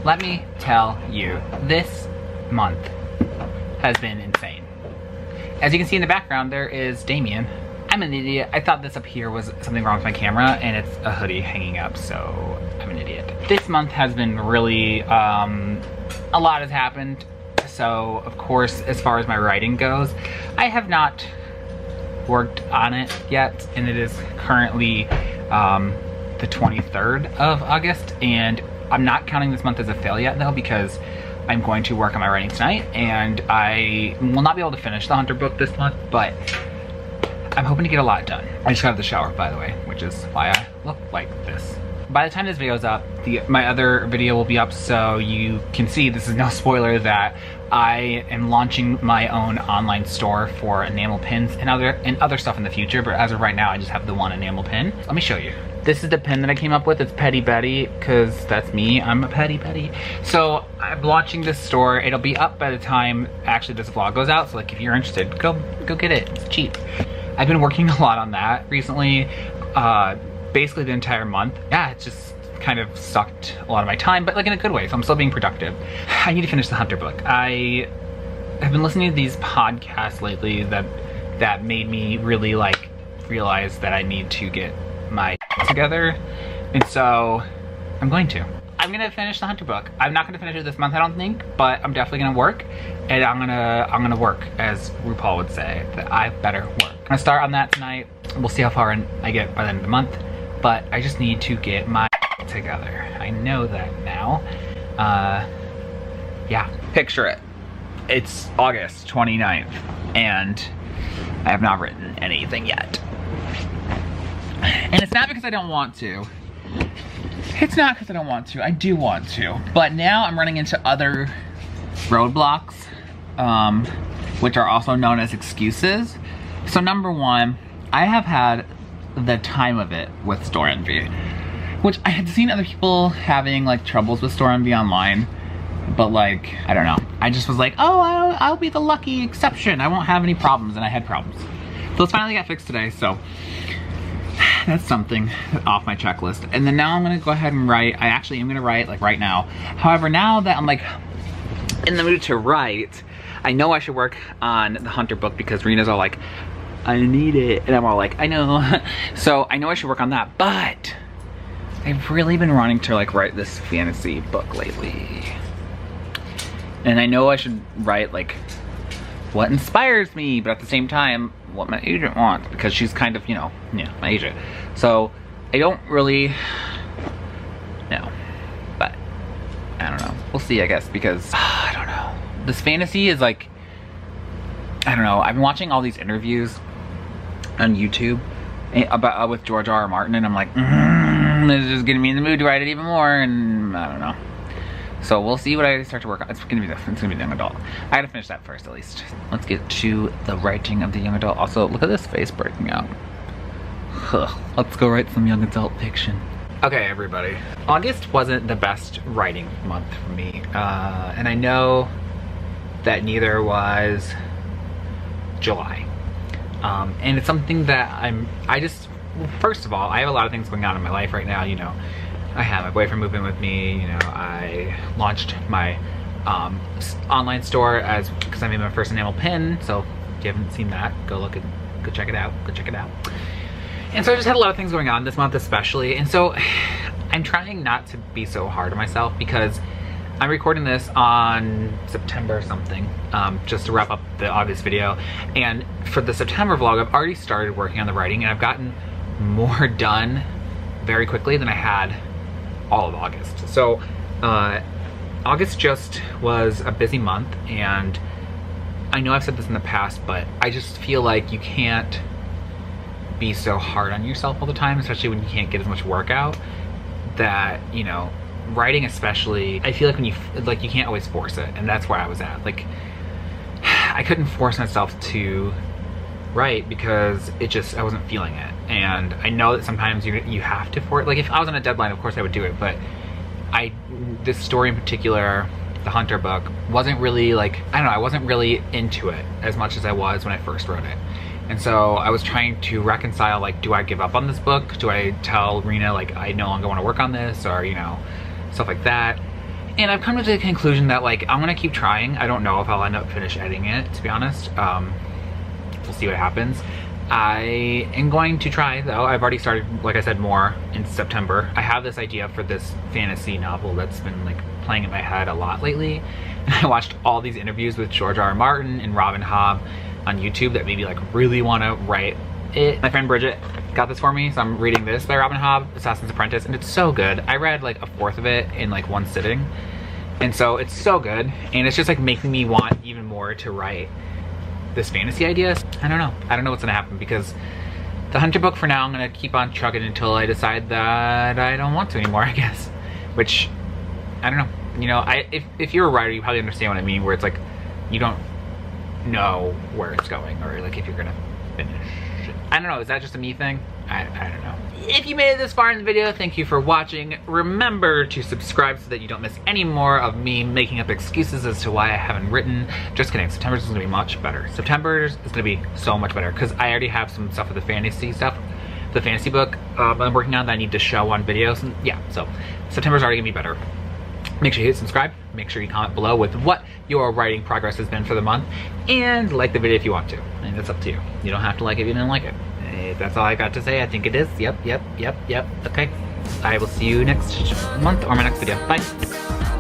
let me tell you, this month has been insane. As you can see in the background, there is Damien. I'm an idiot. I thought this up here was something wrong with my camera, and it's a hoodie hanging up, so I'm an idiot. This month has been really, a lot has happened. So, of course, as far as my writing goes, I have not worked on it yet, and it is currently the 23rd of August, and I'm not counting this month as a fail yet, though, because I'm going to work on my writing tonight, and I will not be able to finish the Hunter book this month, but I'm hoping to get a lot done. I just got out of the shower, by the way, which is why I look like this. By the time this video is up, my other video will be up, so you can see, this is no spoiler, that I am launching my own online store for enamel pins and other stuff in the future, but as of right now, I just have the one enamel pin. Let me show you. This is the pin that I came up with. It's Petty Betty, because that's me. I'm a Petty Betty. So I'm launching this store. It'll be up by the time actually this vlog goes out. So like, if you're interested, go get it. It's cheap. I've been working a lot on that recently, basically the entire month. Yeah, it just kind of sucked a lot of my time, but like in a good way. So I'm still being productive. I need to finish the Hunter book. I have been listening to these podcasts lately that made me really like realize that I need to get my together, and so I'm going to finish the Hunter book. I'm not gonna finish it this month, I don't think, but I'm definitely gonna work, and I'm gonna work, as RuPaul would say, that I better work. I'm gonna start on that tonight. We'll see how far I get by the end of the month, but I just need to get my together. I know that now. Yeah, picture it. It's August 29th, and I have not written anything yet. And it's not because I don't want to. It's not because I don't want to. I do want to. But now I'm running into other roadblocks, which are also known as excuses. So number one, I have had the time of it with store envy, which I had seen other people having like troubles with store envy online. But like, I don't know. I just was like, oh, I'll be the lucky exception. I won't have any problems, and I had problems. So it's finally got fixed today, so that's something off my checklist. And then now I'm gonna go ahead and write. I actually am gonna write like right now. However, now that I'm like in the mood to write, I know I should work on the Hunter book because Rena's all like, I need it. And I'm all like, I know. So I know I should work on that, but I've really been wanting to like write this fantasy book lately. And I know I should write like what inspires me, but at the same time, what my agent wants, because she's kind of, you know, yeah, my agent. So I don't really know, but I don't know. We'll see, I guess, because I don't know. This fantasy is like, I don't know. I've been watching all these interviews on YouTube about with George R.R. Martin, and I'm like, this is just getting me in the mood to write it even more, and I don't know. So we'll see what I start to work on. It's gonna be the young adult. I gotta finish that first, at least. Let's get to the writing of the young adult. Also, look at this face breaking out. Let's go write some young adult fiction. Okay, everybody. August wasn't the best writing month for me. And I know that neither was July. And it's something that first of all, I have a lot of things going on in my life right now, you know. I had my boyfriend move in with me, you know, I launched my online store because I made my first enamel pin, so if you haven't seen that, go check it out, And so I just had a lot of things going on this month especially, and so I'm trying not to be so hard on myself because I'm recording this on September something, just to wrap up the August video, and for the September vlog, I've already started working on the writing, and I've gotten more done very quickly than I had all of August. So August just was a busy month, and I know I've said this in the past, but I just feel like you can't be so hard on yourself all the time, especially when you can't get as much work out. That, you know, writing especially, I feel like when you can't always force it, and that's where I was at. Like, I couldn't force myself to write because I wasn't feeling it. And I know that sometimes you have to force it. Like, if I was on a deadline, of course I would do it, but this story in particular, the Hunter book, wasn't really like, I don't know, I wasn't really into it as much as I was when I first wrote it. And so I was trying to reconcile, like, do I give up on this book? Do I tell Rena, like, I no longer want to work on this? Or, you know, stuff like that. And I've come to the conclusion that like, I'm gonna keep trying. I don't know if I'll end up finish editing it, to be honest. We'll see what happens. I am going to try though. I've already started, like I said, more in September. I have this idea for this fantasy novel that's been like playing in my head a lot lately. And I watched all these interviews with George R. R. Martin and Robin Hobb on YouTube that made me like really want to write it. My friend Bridget got this for me, so I'm reading this by Robin Hobb, Assassin's Apprentice, and it's so good. I read like a fourth of it in like one sitting. And so it's so good. And it's just like making me want even more to write this fantasy idea. I don't know. I don't know what's gonna happen because the Hunter book for now, I'm gonna keep on chugging until I decide that I don't want to anymore, I guess. Which, I don't know. You know, if you're a writer, you probably understand what I mean, where it's like, you don't know where it's going, or like if you're gonna finish it. I don't know, is that just a me thing? I don't know. If you made it this far in the video, thank you for watching. Remember to subscribe so that you don't miss any more of me making up excuses as to why I haven't written. Just kidding, September's is gonna be much better. September's is gonna be so much better because I already have some stuff with the fantasy stuff, the fantasy book I'm working on that I need to show on videos. And yeah, so September's already gonna be better. Make sure you hit subscribe, make sure you comment below with what your writing progress has been for the month, and like the video if you want to. And that's up to you. You don't have to like it if you didn't like it. That's all I got to say. I think it is. Yep. Okay. I will see you next month or my next video. Bye.